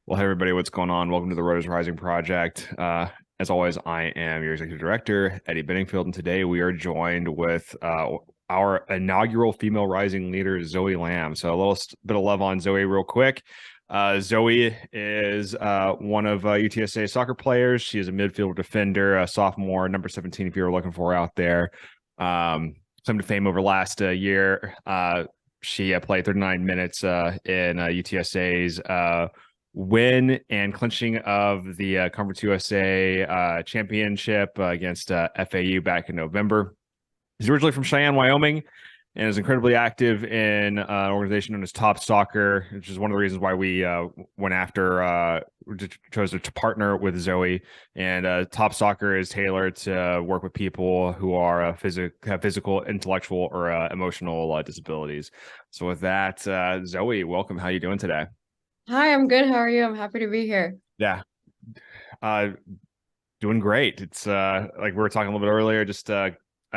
Well, hey everybody, what's going on? Welcome to the Rotors Rising Project. As always, I am your executive director, Eddie Benningfield, and today we are joined with our inaugural female rising leader, Zoë Lam. So a little bit of love on Zoë real quick. Zoë is one of UTSA soccer players. She is a midfield defender, a sophomore, number 17 if you're looking for her out there. Some to fame over last year. She played 39 minutes in UTSA's win and clinching of the Conference USA championship against FAU back in November. He's originally from Cheyenne, Wyoming, and is incredibly active in an organization known as Top Soccer, which is one of the reasons why we went after, chose to partner with Zoë. And Top Soccer is tailored to work with people who are have physical, intellectual, or emotional disabilities. So with that, Zoë, welcome. How are you doing today? Hi, I'm good. How are you? I'm happy to be here. Yeah, uh, doing great. It's like we were talking a little bit earlier, just a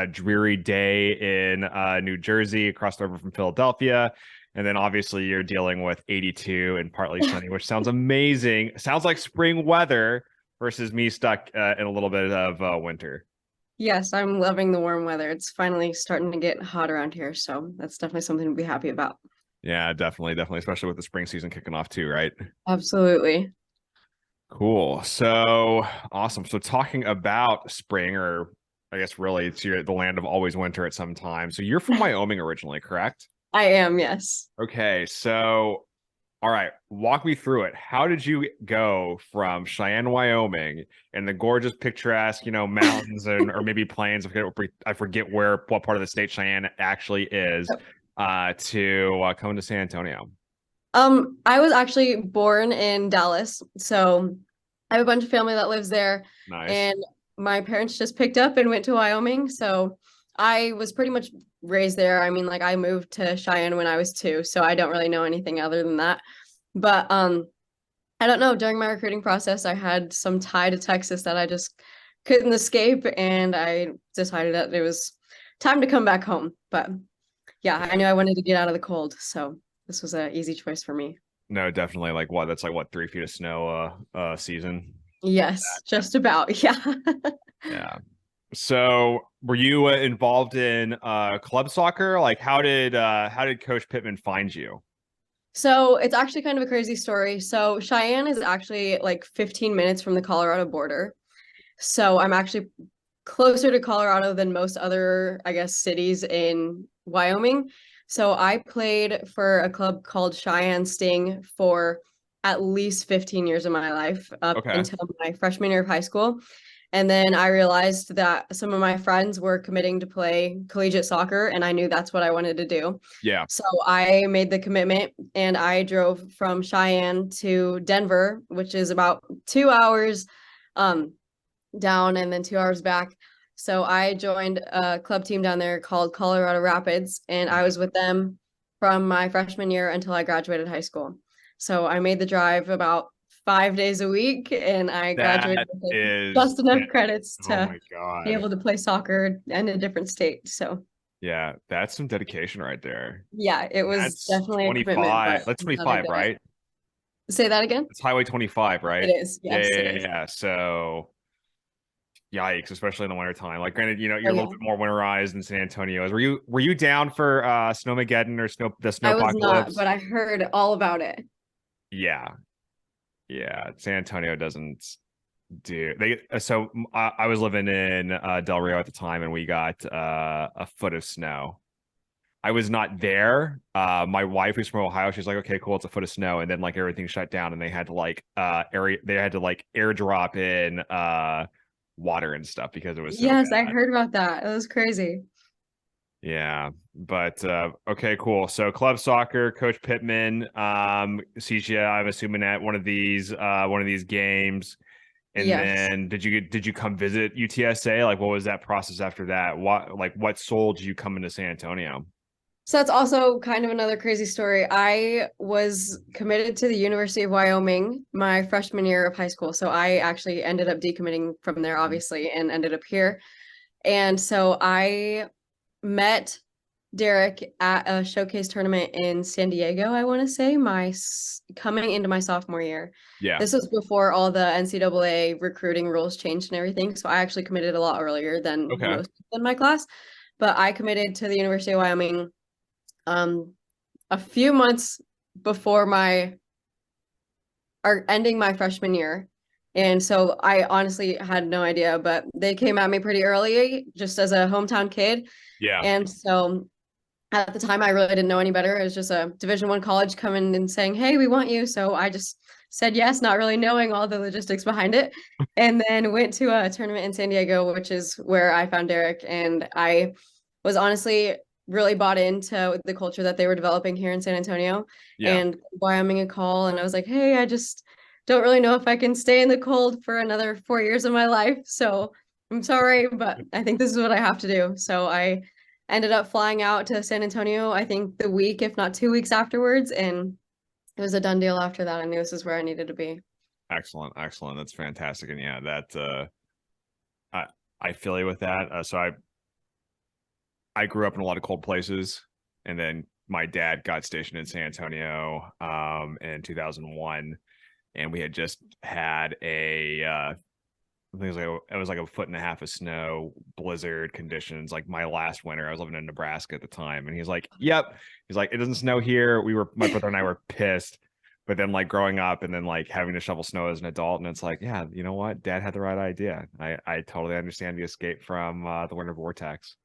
dreary day in New Jersey, across the river from Philadelphia. And then obviously you're dealing with 82 and partly sunny, which sounds amazing. Sounds like spring weather versus me stuck in a little bit of winter. Yes, I'm loving the warm weather. It's finally starting to get hot around here, so that's definitely something to be happy about. Yeah, definitely, definitely, especially with the spring season kicking off too, right? Absolutely. Cool. So awesome. So talking about spring, or I guess really it's the land of always winter at some time. So you're from Wyoming originally, correct? I am, yes. Okay, so all right, walk me through it. How did you go from Cheyenne, Wyoming, and the gorgeous, picturesque, mountains and or maybe plains? I forget what part of the state Cheyenne actually is, to coming to San Antonio. I was actually born in Dallas, so I have a bunch of family that lives there, Nice. and my parents just picked up and went to Wyoming, so I was pretty much raised there. I mean, like I moved to Cheyenne when I was 2, so I don't really know anything other than that. But I don't know, during my recruiting process, I had some tie to Texas that I just couldn't escape, and I decided that it was time to come back home. But yeah, I knew I wanted to get out of the cold, so this was an easy choice for me. No, definitely. Like what? That's like what, 3 feet of snow season. Yes, just about. Yeah. Yeah. So were you involved in club soccer? Like how did Coach Pittman find you? So it's actually kind of a crazy story. So Cheyenne is actually like 15 minutes from the Colorado border. So I'm actually closer to Colorado than most other, I guess, cities in Wyoming. So I played for a club called Cheyenne Sting for at least 15 years of my life, up Okay. until my freshman year of high school. And then I realized that some of my friends were committing to play collegiate soccer, and I knew that's what I wanted to do. Yeah. So I made the commitment and I drove from Cheyenne to Denver, which is about 2 hours um, down and then 2 hours back. So I joined a club team down there called Colorado Rapids, and I was with them from my freshman year until I graduated high school. So I made the drive about 5 days a week, and I graduated That with is, just enough credits oh to my be God. able to play soccer in a different state. So Yeah, that's some dedication right there. yeah, it was That's definitely a commitment, 25. but That's I'm glad I 25, did it. right? Say that again? It's Highway 25, It right? is. Yeah, Yes, yeah, it yeah, is. yeah. So yikes, especially in the wintertime. Like granted, Oh you're a little yeah. bit more winterized in San Antonio. Were you down for Snowmageddon or the I was not, Snowpocalypse? but I heard all about it. Yeah. Yeah. San Antonio doesn't do they so I was living in Del Rio at the time and we got a foot of snow. I was not there. My wife who's from Ohio, she's like, okay, cool, it's a foot of snow, and then like everything shut down, and they had to like airdrop in water and stuff because it was so Yes, I bad. heard about that. It was crazy. Yeah, but okay, cool. So club soccer, Coach Pittman sees you, I'm assuming at one of these games. And Yes. then did you come visit UTSA? Like what was that process after that? What sold you coming to San Antonio? So that's also kind of another crazy story. I was committed to the University of Wyoming my freshman year of high school. So I actually ended up decommitting from there, obviously, and ended up here. And so I met Derek at a showcase tournament in San Diego, I want to say, coming into my sophomore year. Yeah. This was before all the NCAA recruiting rules changed and everything. So I actually committed a lot earlier than Okay. most in my class. But I committed to the University of Wyoming a few months before my are ending my freshman year. And so I honestly had no idea, but they came at me pretty early just as a hometown kid. Yeah. And so at the time I really didn't know any better. It was just a Division I college coming and saying, "Hey, we want you." So I just said yes, not really knowing all the logistics behind it. And then went to a tournament in San Diego, which is where I found Derek. And I was honestly really bought into the culture that they were developing here in San Antonio, Yeah. and Wyoming a call. And I was like, "Hey, I just don't really know if I can stay in the cold for another 4 years of my life. So I'm sorry, but I think this is what I have to do." So I ended up flying out to San Antonio, I think the week, if not 2 weeks afterwards. And it was a done deal after that. I knew this is where I needed to be. Excellent. Excellent. That's fantastic. And yeah, that I I feel you with that. I grew up in a lot of cold places, and then my dad got stationed in San Antonio in 2001, and we had just had I think it was like a foot and a half of snow, blizzard conditions. Like my last winter, I was living in Nebraska at the time, and he's like, "Yep." He's like, "It doesn't snow here." My brother and I were pissed, but then like growing up and then like having to shovel snow as an adult, and it's like, yeah, you know what? Dad had the right idea. I totally understand the escape from the winter vortex.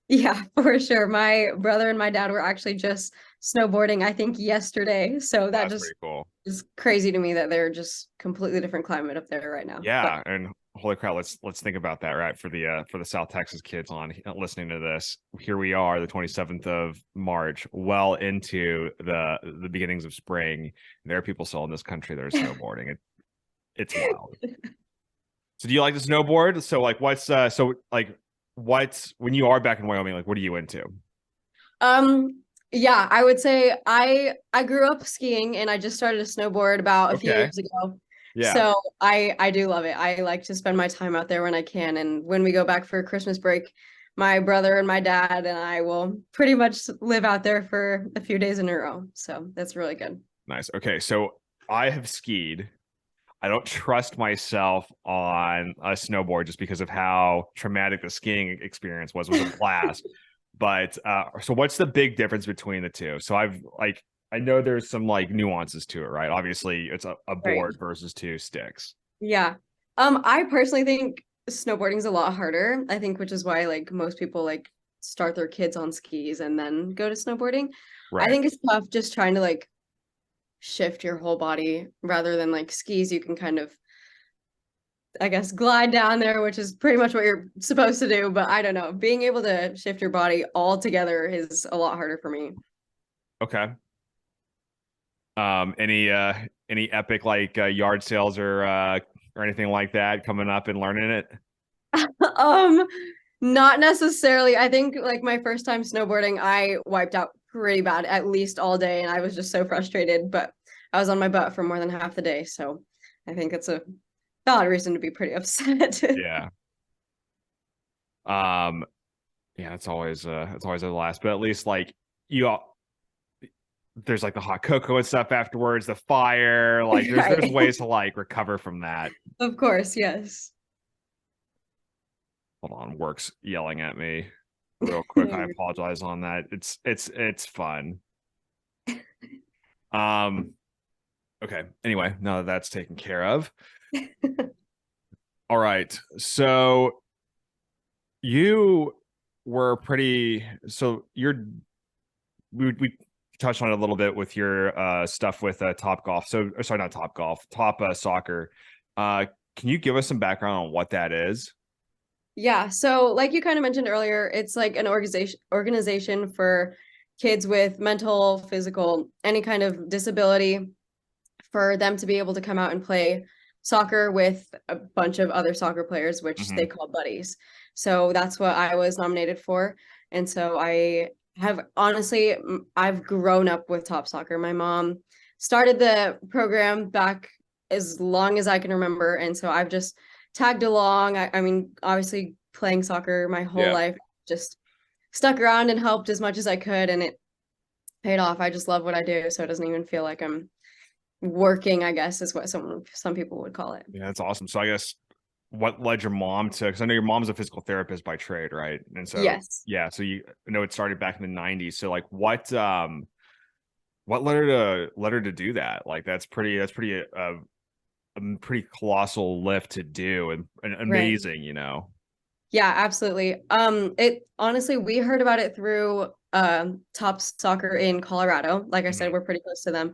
Yeah, for sure. My brother and my dad were actually just snowboarding, I think, yesterday. So that That's just pretty cool. is crazy to me that they're just completely different climate up there right now. But Yeah, and holy crap, let's think about that, right? For the South Texas kids on listening to this. Here we are, the 27th of March, well into the beginnings of spring. There are people still in this country that are snowboarding. It's wild. So do you like to snowboard? So like what's when you are back in Wyoming, like what are you into? um yeah, I would say I grew up skiing and I just started to snowboard about a few Okay. years ago. Yeah. So I do love it. I like to spend my time out there when I can. And when we go back for Christmas break, my brother and my dad and I will pretty much live out there for a few days in a row. So that's really good. Nice. Okay. So I have skied. I don't trust myself on a snowboard just because of how traumatic the skiing experience was. It was a blast. But so what's the big difference between the two? So I know there's some like nuances to it, right? Obviously, it's a Right. board versus two sticks. Yeah. I personally think snowboarding is a lot harder. I think, which is why like most people like start their kids on skis and then go to snowboarding. I Right. think it's tough just trying to like shift your whole body rather than like skis. You can kind of, I guess, glide down there, which is pretty much what you're supposed to do. But I don't know. Being able to shift your body all together is a lot harder for me. Okay. Any epic like yard sales or anything like that coming up and learning it? Um, Not necessarily. I think like my first time snowboarding, I wiped out pretty bad, at least all day, and I was just so frustrated. But I was on my butt for more than half the day, so I think it's a valid reason to be pretty upset. Yeah. Um, yeah, it's always a last, but at least like you all there's like the hot cocoa and stuff afterwards, the fire, like there's Right. ways to like recover from that. Of course, yes. Hold on, work's yelling at me real No, quick. I you're apologize on that. It's fun. Um, okay. Anyway, now that that's taken care of. All right. So you were pretty so you're we touched on it a little bit with your stuff with Top Golf. So sorry, not Top Golf, Top Soccer. Can you give us some background on what that is? Yeah, so like you kind of mentioned earlier, it's like an organization for kids with mental, physical, any kind of disability for them to be able to come out and play soccer with a bunch of other soccer players, which they Hmm. call buddies. So that's what I was nominated for. And so I have honestly, I've grown up with Top Soccer. My mom started the program back as long as I can remember. And so I've just tagged along. I mean, obviously playing soccer my whole Yeah. life, just stuck around and helped as much as I could, and it paid off. I just love what I do, so it doesn't even feel like I'm working, I guess is what some people would call it. Yeah, that's awesome. So I guess what led your mom to, because I know your mom's a physical therapist by trade, right? And so Yes. yeah, so you know it started back in the 90s. So like what led her to do that? Like that's pretty a pretty colossal lift to do and Right. amazing, you know. Yeah, absolutely. It honestly, we heard about it through Top Soccer in Colorado. Like I said, Mhm. we're pretty close to them.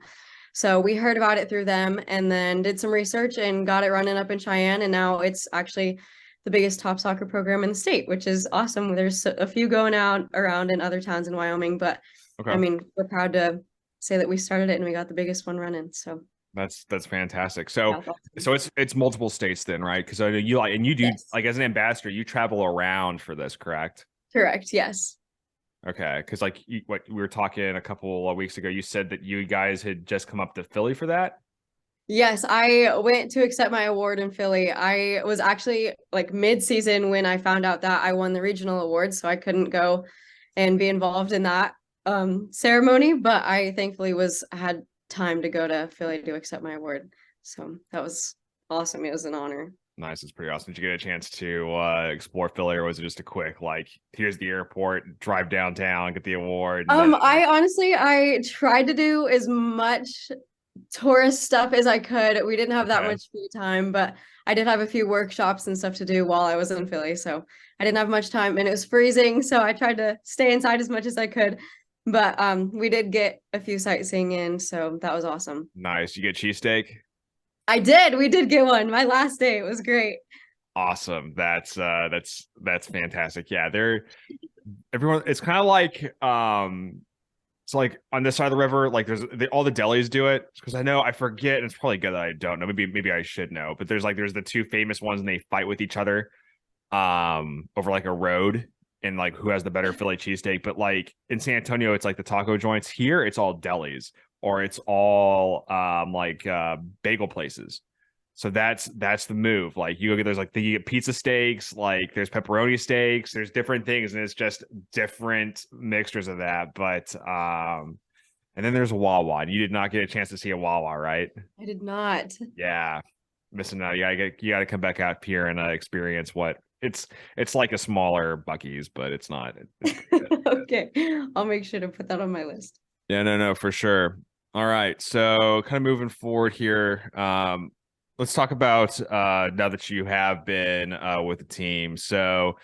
So we heard about it through them and then did some research and got it running up in Cheyenne. And now it's actually the biggest top soccer program in the state, which is awesome. There's a few going out around in other towns in Wyoming, but I Okay. mean, we're proud to say that we started it and we got the biggest one running. So That's fantastic. yeah, So it's awesome. so it's multiple states then, right? Because I know you like and you do Yes, like as an ambassador, you travel around for this, correct? correct. Yes. Okay, because like what we were talking a couple of weeks ago, you said that you guys had just come up to Philly for that. Yes, I went to accept my award in Philly. I was actually like mid-season when I found out that I won the regional award, so I couldn't go and be involved in that ceremony, but I thankfully was had time to go to Philly to accept my award. So that was awesome. It was an honor. Nice, it's pretty awesome. Did you get a chance to explore Philly, or was it just a quick like, here's the airport, drive downtown, get the award, and then I honestly I tried to do as much tourist stuff as I could. We didn't have that okay, much free time, but I did have a few workshops and stuff to do while I was in Philly. So I didn't have much time and it was freezing. So I tried to stay inside as much as I could. But we did get a few sightseeing in. So that was awesome. nice. You get cheesesteak. I did. We did get one. My last day. It was great. Awesome. That's fantastic. Yeah, they're everyone. It's kind of like it's like on this side of the river, like all the delis do it because I know I forget, and it's probably good that I don't know. Maybe I should know, but there's the two famous ones, and they fight with each other over like a road and like who has the better Philly cheesesteak. But like in San Antonio, it's like the taco joints. Here, it's all delis or it's all like bagel places. So that's the move. Like you go get there's like you get pizza steaks, like there's pepperoni steaks, there's different things, and it's just different mixtures of that. But and then there's a Wawa. You did not get a chance to see a Wawa, right? I did not. Yeah, missing out. You gotta come back out here and experience what it's like a smaller Bucky's, but it's not. It's pretty good. Okay. I'll make sure to put that on my list. Yeah, no, for sure. All right, so kind of moving forward here. Let's talk about now that you have been with the team. So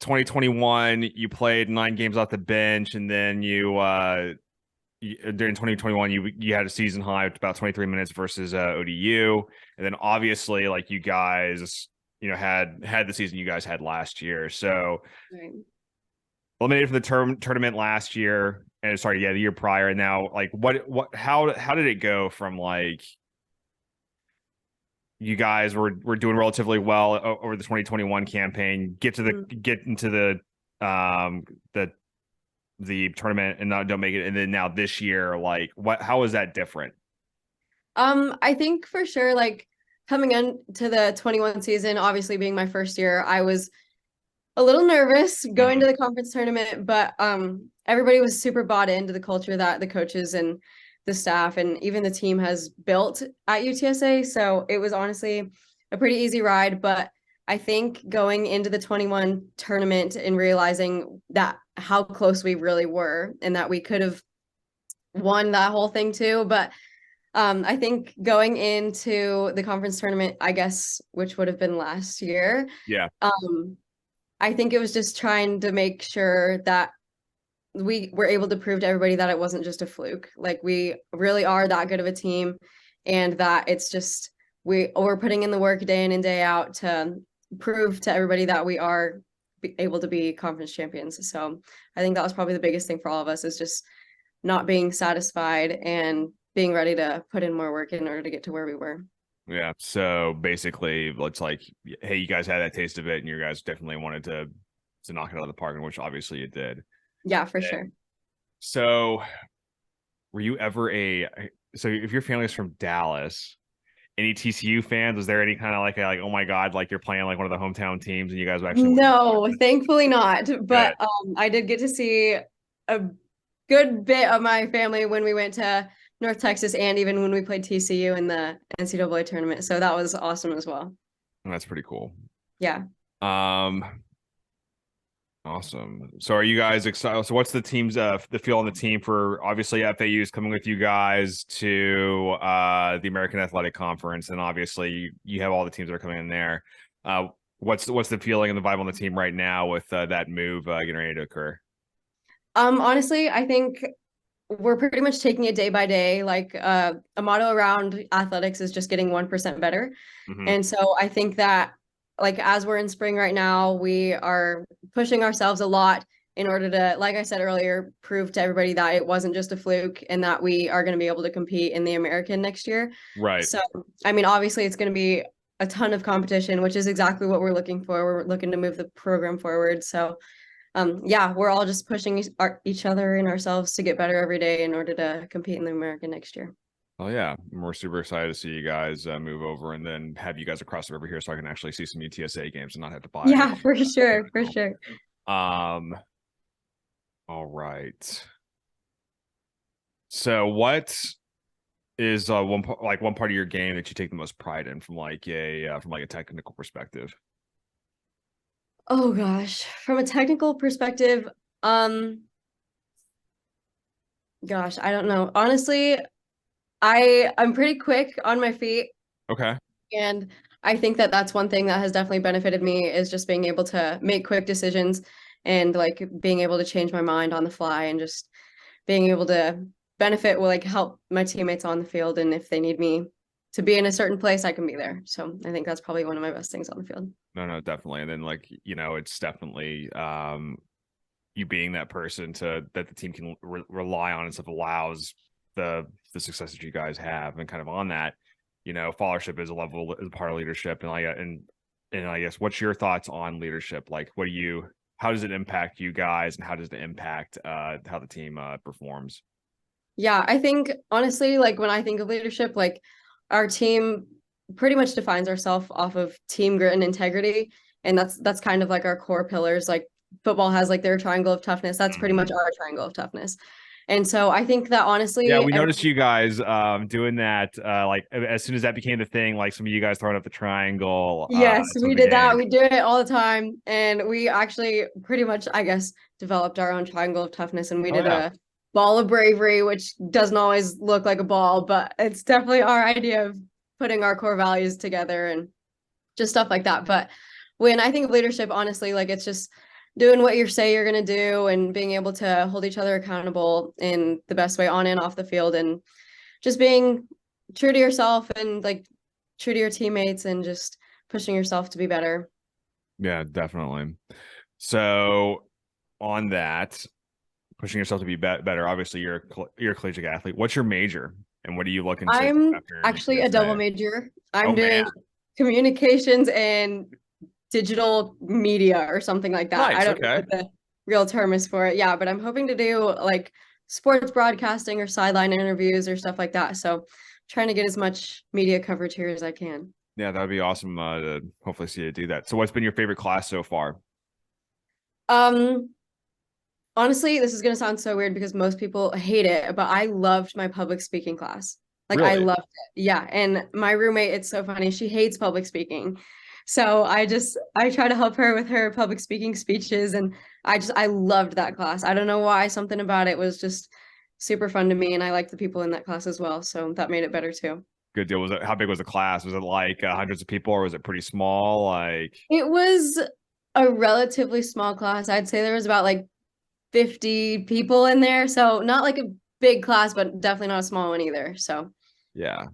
2021, you played 9 games off the bench, and then during 2021 you had a season high of about 23 minutes versus ODU, and then obviously like you guys had the season you guys had last year. So Right. eliminated from the tournament last year, and sorry, yeah, the year prior, and now like what how did it go from like you guys were doing relatively well over the 2021 campaign, get into um the the tournament and not don't make it, and then now this year, like how is that different? I think for sure, like coming into the 21 season, obviously being my first year, I was a little nervous going to Mhm. the conference tournament, but everybody was super bought into the culture that the coaches and the staff and even the team has built at UTSA. So it was honestly a pretty easy ride. But I think going into the 21 tournament and realizing that how close we really were and that we could have won that whole thing too. But I think going into the conference tournament, I guess, which would have been last year, Yeah, um, I think it was just trying to make sure that we were able to prove to everybody that it wasn't just a fluke. Like we really are that good of a team and that it's just we're putting in the work day in and day out to prove to everybody that we are able to be conference champions. So I think that was probably the biggest thing for all of us is just not being satisfied and being ready to put in more work in order to get to where we were. yeah. So basically, it's like, hey, you guys had that taste of it, and you guys definitely wanted to knock it out of the park, which obviously you did. Yeah, for sure. So, were you ever so if your family is from Dallas, any TCU fans? Was there any kind of like oh my God, like you're playing like one of the hometown teams and you guys actually win? No, thankfully not. Good. But I did get to see a good bit of my family when we went to North Texas and even when we played TCU in the NCAA tournament. So that was awesome as well. That's pretty cool. Yeah. Um, Awesome. So are you guys excited? So what's the team's the feel on the team for obviously FAU is coming with you guys to the American Athletic Conference, and obviously you have all the teams that are coming in there. What's the feeling and the vibe on the team right now with that move getting ready to occur? Honestly, I think we're pretty much taking it day by day. Like a motto around athletics is just getting 1% better. Mm-hmm. And so I think that like as we're in spring right now, we are pushing ourselves a lot in order to, like I said earlier, prove to everybody that it wasn't just a fluke and that we are going to be able to compete in the American next year. Right. So, I mean, obviously it's going to be a ton of competition, which is exactly what we're looking for. We're looking to move the program forward. So, yeah, we're all just pushing each other and ourselves to get better every day in order to compete in the American next year. Oh yeah, we're super excited to see you guys move over and then have you guys across the river here so I can actually see some UTSA games and not have to buy. Yeah, for sure, for sure. Um, all right. So what is one part of your game that you take the most pride in from like a technical perspective? Oh gosh, from a technical perspective, gosh, I don't know. Honestly, I'm pretty quick on my feet, Okay. and I think that that's one thing that has definitely benefited me is just being able to make quick decisions and like being able to change my mind on the fly and just being able to benefit will like help my teammates on the field, and if they need me to be in a certain place, I can be there. So I think that's probably one of my best things on the field. No, definitely. And then like, it's definitely you being that person to that the team can rely on and stuff allows the success that you guys have and kind of on that, followership is is a part of leadership and I guess what's your thoughts on leadership? Like how does it impact you guys and how does it impact how the team performs? Yeah, I think honestly, like when I think of leadership, like our team pretty much defines ourselves off of team grit and integrity. And that's kind of like our core pillars. Like football has like their triangle of toughness. That's pretty much Mhm. our triangle of toughness. And so I think that Yeah, honestly, we noticed you guys doing that like as soon as that became the thing, like some of you guys throwing up the triangle yes, at some we of the did that. games. We do it all the time. And we actually pretty much, I guess, developed our own triangle of toughness. And we Oh did yeah. a ball of bravery, which doesn't always look like a ball, but it's definitely our idea of putting our core values together and just stuff like that. But when I think of leadership, honestly, like it's just doing what you say you're going to do and being able to hold each other accountable in the best way on and off the field and just being true to yourself and like true to your teammates and just pushing yourself to be better. Yeah, definitely. So on that, pushing yourself to be better. Obviously, you're a collegiate athlete. What's your major, and what are you looking to do I'm after actually a double UTSA? major. Oh I'm man, doing communications and digital media or something like that. I nice. don't know Okay. what the real term is for it. Yeah, but I'm hoping to do like sports broadcasting or sideline interviews or stuff like that. So trying to get as much media coverage here as I can. Yeah, that would be awesome to hopefully see you do that. So, what's been your favorite class so far? Um, Honestly, this is going to sound so weird because most people hate it, but I loved my public speaking class. Like I Really? loved it. Yeah, and my roommate, it's so funny. She hates public speaking. So I try to help her with her public speaking speeches and I loved that class. I don't know why, something about it was just super fun to me and I liked the people in that class as well, so that made it better too. Good deal. Was it how big was the class? Was it like hundreds of people, or was it pretty small? Like, It was a relatively small class. I'd say there was about like 50 people in there. So not like a big class, but definitely not a small one either. So yeah.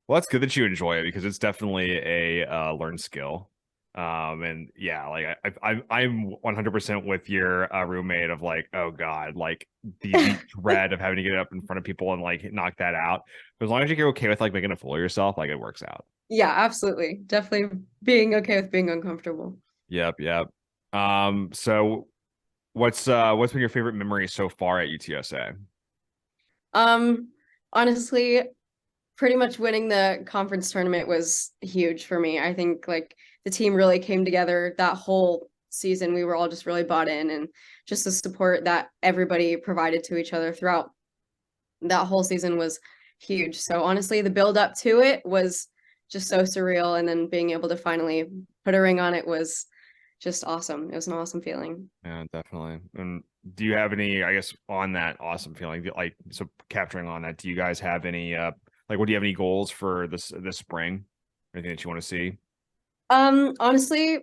Well, that's good that you enjoy it because it's definitely a learned skill. And yeah, like I'm 100% with your roommate of like, oh God, like the dread of having to get up in front of people and like knock that out. But as long as you're okay with like making a fool of yourself, like it works out. yeah, absolutely. Definitely being okay with being uncomfortable. Yep. So what's been your favorite memory so far at UTSA? Um, Honestly, pretty much winning the conference tournament was huge for me. I think like the team really came together that whole season. We were all just really bought in, and just the support that everybody provided to each other throughout that whole season was huge. So honestly, the build up to it was just so surreal, and then being able to finally put a ring on it was just awesome. It was an awesome feeling. Yeah, definitely. And do you have any, I guess, on that awesome feeling, like, so capturing on that, do you guys have any, like, what do you have any goals for this spring? Anything that you want to see? Honestly,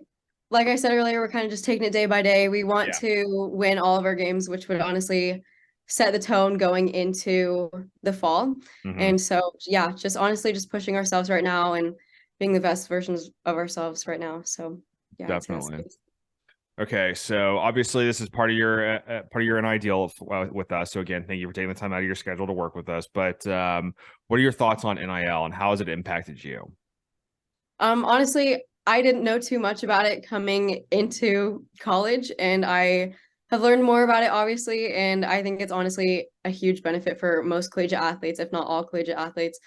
like I said earlier, we're kind of just taking it day by day. We want Yeah. to win all of our games, which would honestly set the tone going into the fall. Hmm. And so, yeah, just honestly just pushing ourselves right now and being the best versions of ourselves right now. So, yeah, I'd say that's Definitely. good. Okay, so obviously this is part of your an ideal with us. So again, thank you for taking the time out of your schedule to work with us. But what are your thoughts on NIL and how has it impacted you? Honestly, I didn't know too much about it coming into college, and I have learned more about it, obviously. And I think it's honestly a huge benefit for most collegiate athletes, if not all collegiate athletes.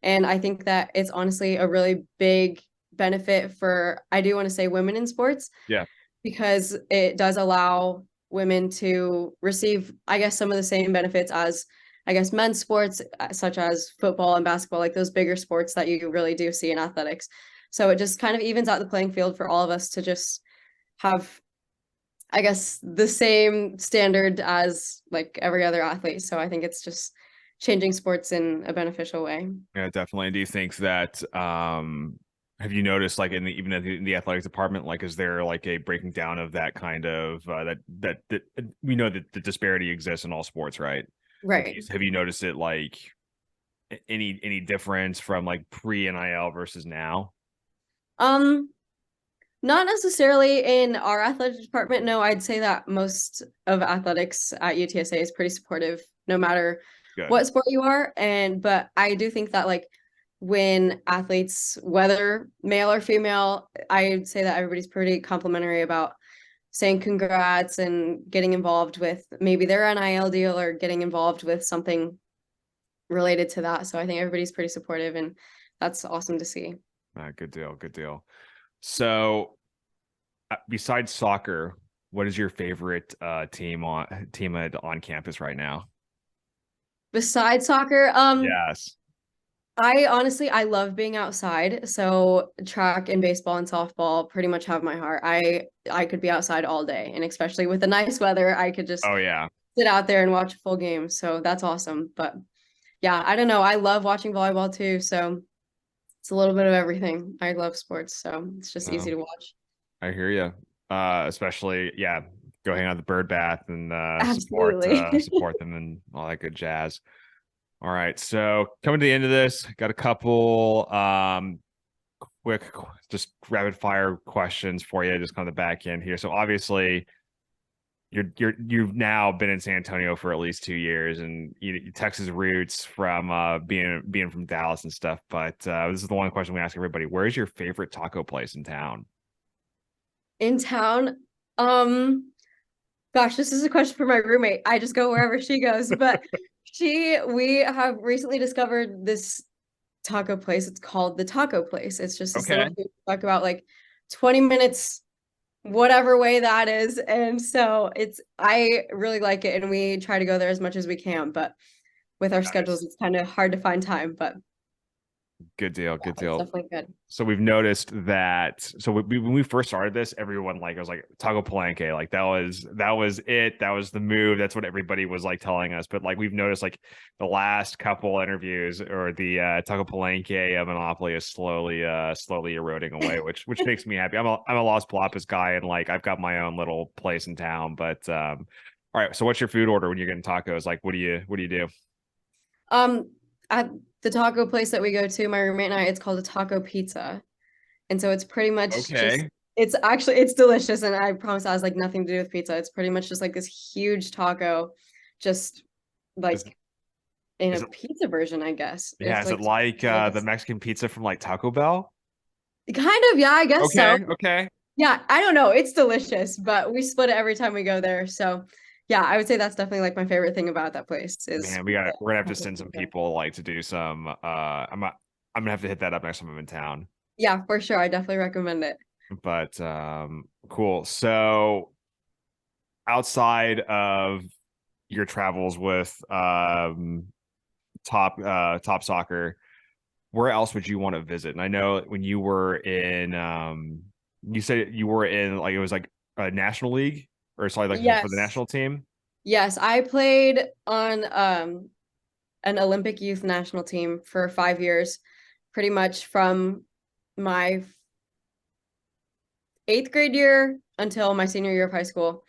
And I think that it's honestly a really big benefit for, I do want to say, women in sports, Yeah. because it does allow women to receive, I guess, some of the same benefits as, I guess, men's sports, such as football and basketball, like those bigger sports that you really do see in athletics. So it just kind of evens out the playing field for all of us to just have, I guess, the same standard as like every other athlete. So I think it's just changing sports in a beneficial way. Yeah, definitely. Do you think that have you noticed, like, even in the athletics department, like, is there like a breaking down of that kind of that we know that the disparity exists in all sports, right? Right. Have you noticed it, like, any difference from like pre NIL versus now? Um, Not necessarily in our athletic department. No, I'd say that most of athletics at UTSA is pretty supportive, no matter Good. what sport you are. And but I do think that like when athletes, whether male or female, I'd say that everybody's pretty complimentary about saying congrats and getting involved with maybe their NIL deal or getting involved with something related to that. So I think everybody's pretty supportive, and that's awesome to see. Good deal. Good deal. So, besides soccer, what is your favorite on campus right now? Besides soccer, Yes. I honestly I love being outside. So track and baseball and softball pretty much have my heart. I could be outside all day, and especially with the nice weather, I could just Oh yeah. sit out there and watch a full game. So that's awesome. But yeah, I don't know. I love watching volleyball too. So it's a little bit of everything. I love sports, so it's just easy No, to watch. I hear you. Especially, yeah, go hang out at the bird bath and Absolutely. support them and all that good jazz. All right, so coming to the end of this, got a couple quick just rapid fire questions for you, just kind of the back end here. So obviously you've now been in San Antonio for at least 2 years, and Texas roots from being from Dallas and stuff. But this is the one question we ask everybody: where's your favorite taco place in town? In town, um, gosh, this is a question for my roommate. I just go wherever she goes, but we have recently discovered this taco place. It's called the Taco Place. It's just this little Okay. food truck about like 20 minutes, whatever way that is. And so I really like it, and we try to go there as much as we can, but with our schedules, Nice. it's kind of hard to find time, but Good deal. yeah, Good it's deal. definitely good. So we've noticed that. So when we first started this, everyone, like, it was like Taco Palenque, like that was it. That was the move. That's what everybody was like telling us. But like we've noticed, like the last couple interviews, or the Taco Palenque monopoly is slowly eroding away, which makes me happy. I'm a Los Palapas guy, and like I've got my own little place in town. But all right. So what's your food order when you're getting tacos? Like what do you do? Um, at the taco place that we go to, my roommate and I, it's called a taco pizza. And so it's pretty much just Okay. it's delicious, and I promise that has like nothing to do with pizza. It's pretty much just like this huge taco, just Is like in a is it pizza version, I guess. yeah, It's is it like like the delicious. Mexican pizza from like Taco Bell? Kind of, yeah, I guess so. Okay, okay. Yeah, I don't know. It's delicious, but we split it every time we go there. So yeah, I would say that's definitely like my favorite thing about that place is Man, we're gonna have to send some people like to do some. I'm gonna have to hit that up next time I'm in town. yeah, for sure. I definitely recommend it. But cool. So outside of your travels with top soccer, where else would you want to visit? And I know when you were in you said you were in like it was like a national league or sorry like for the Yes. national team. Yes, I played on an Olympic youth national team for 5 years, pretty much from my eighth grade year until my senior year of high school.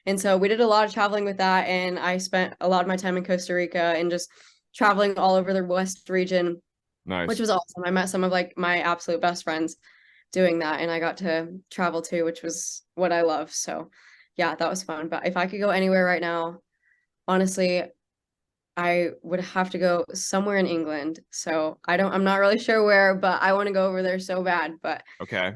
And so we did a lot of traveling with that. And I spent a lot of my time in Costa Rica and just traveling all over the West region, which Nice. was awesome. I met some of like my absolute best friends doing that. And I got to travel too, which was what I love. So yeah, that was fun. But if I could go anywhere right now, honestly, I would have to go somewhere in England. So I'm not really sure where, but I want to go over there so bad. But Okay. yeah,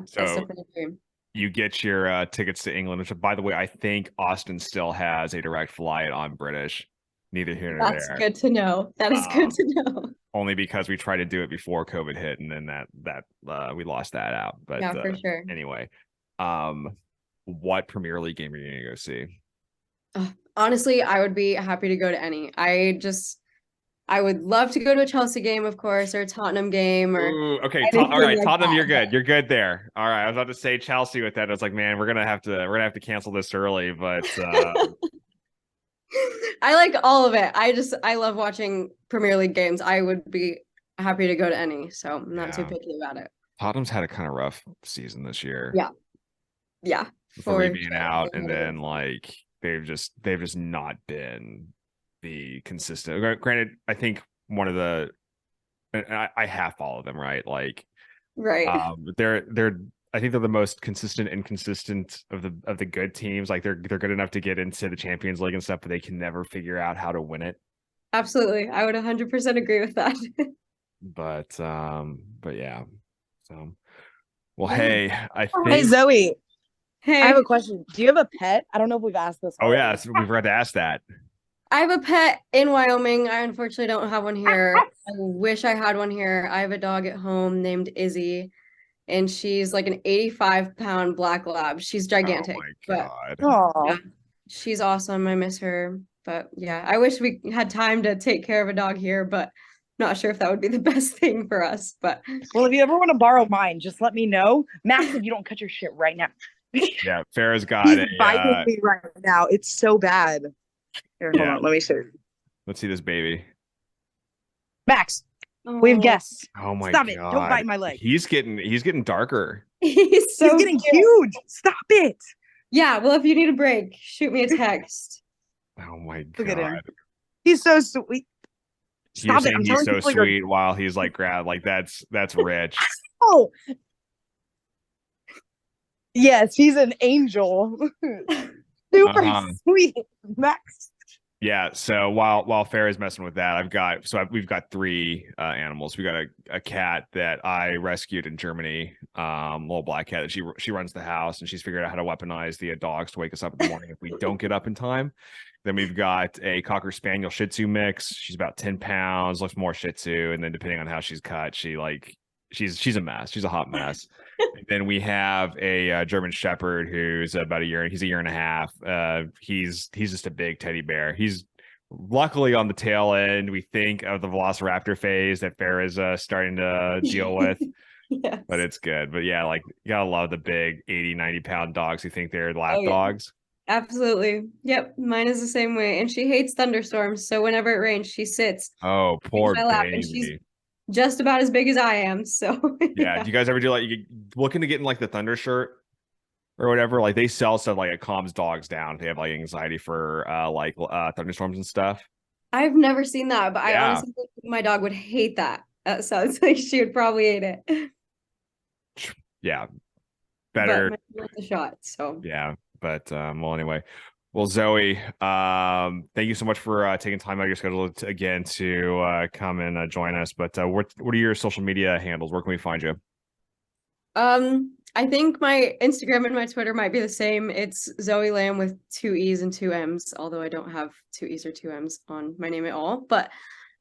that's So definitely a dream. you get your tickets to England, which by the way, I think Austin still has a direct flight on British. Neither here nor That's there. good to know. That is good Um, to know. only because we tried to do it before COVID hit, and then that we lost that out. But Yeah, for sure. anyway, um, what Premier League game are you gonna go see? Honestly, I would be happy to go to any. I would love to go to a Chelsea game, of course, or a Tottenham game or Ooh, okay. All anything right, like Tottenham, you're that. good. You're good there. All right, I was about to say Chelsea with that. I was like, man, we're gonna have to cancel this early. But I like all of it. I love watching Premier League games. I would be happy to go to any, so I'm not too yeah, picky about it. Tottenham's had a kind of rough season this year. Yeah, yeah, For for being sure. out, and then like they've just not been the consistent. Granted, I think one of the I have followed them, right? Like Right. they're I think they're the most consistent inconsistent of the good teams. Like they're good enough to get into the Champions League and stuff, but they can never figure out how to win it. Absolutely. I would 100% agree with that. But yeah. So well, Yeah. hey, I Hey think Zoe, I have a Hey, question. Do you have a pet? I don't know if we've asked this oh yeah, already. so we forgot to ask that. I have a pet in Wyoming. I unfortunately don't have one here. I wish I had one here. I have a dog at home named Izzy, and she's like an 85-pound black lab. She's Oh gigantic, my but God. yeah, Oh, she's awesome. I miss her. But yeah, I wish we had time to take care of a dog here, but not sure if that would be the best thing for us. But well, if you ever want to borrow mine, just let me know. Max, if you don't cut your shit right now. Yeah, Farrah's got He's a biting me right now. It's so bad. Here, hold yeah. on. Let me see. Let's see this baby. Max, we have oh, guests. Oh my Stop it. Don't God. bite my leg. He's getting darker. he's He's so getting cute. huge. Stop it. Yeah, well, if you need a break, shoot me a text. Oh my Look at him. God. He's so sweet. You're Stop it. saying I'm he's telling so people you're. sweet while he's like grab like that's rich. Oh, yes, he's an angel. Super Uh-huh. sweet. Max. Yeah, so while Farrah's messing with that, we've got three animals. We got a cat that I rescued in Germany, little black cat that she runs the house, and she's figured out how to weaponize the dogs to wake us up in the morning if we don't get up in time. Then we've got a Cocker Spaniel Shih Tzu mix. She's about 10 pounds, looks more Shih Tzu, and then depending on how she's cut, she's a mess. She's a hot mess. And then we have a German Shepherd who's about a year. He's a year and a half. He's just a big teddy bear. He's luckily on the tail end, we think, of the Velociraptor phase that Farrah is starting to deal with. Yes. But it's good. But yeah, like you gotta love the big 80, 90-pound dogs who think they're lap Oh, yeah. dogs. Absolutely. Yep. Mine is the same way. And she hates thunderstorms. So whenever it rains, she sits Oh, in poor my lap and she's baby. just about as big as I am. So Yeah. Do yeah. you guys ever do like you looking to get in like the Thunder shirt or whatever? Like they sell stuff like it calms dogs down if they have like anxiety for thunderstorms and stuff. I've never seen that, but I Yeah. honestly think my dog would hate that. That sounds like she would probably hate it. Yeah. But Better. maybe worth a shot. So Yeah. But well, anyway. Well, Zoe, thank you so much for taking time out of your schedule again to come and join us. But what are your social media handles? Where can we find you? I think my Instagram and my Twitter might be the same. It's Zoë Lam with 2 E's and 2 M's, although I don't have 2 E's or 2 M's on my name at all. But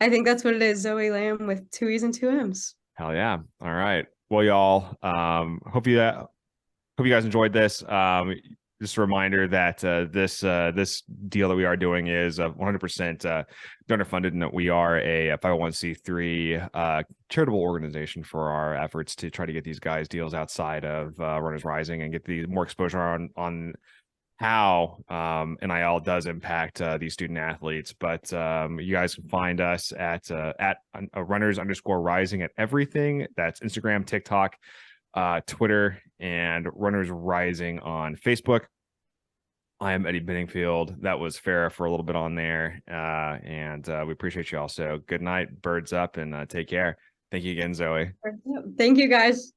I think that's what it is, Zoë Lam with 2 E's and 2 M's. Hell yeah. All right. Well, y'all, hope you guys enjoyed this. Just a reminder that this deal that we are doing is 100% donor funded, and that we are a 501c3 charitable organization for our efforts to try to get these guys deals outside of Runners Rising and get the more exposure on how NIL does impact these student athletes. But you guys can find us at runners_rising at everything. That's Instagram, TikTok, Twitter, and Runners Rising on Facebook. I am Eddie Benningfield. That was Farah for a little bit on there. And we appreciate you all. So good night, birds up, and take care. Thank you again, Zoe. Thank you, guys.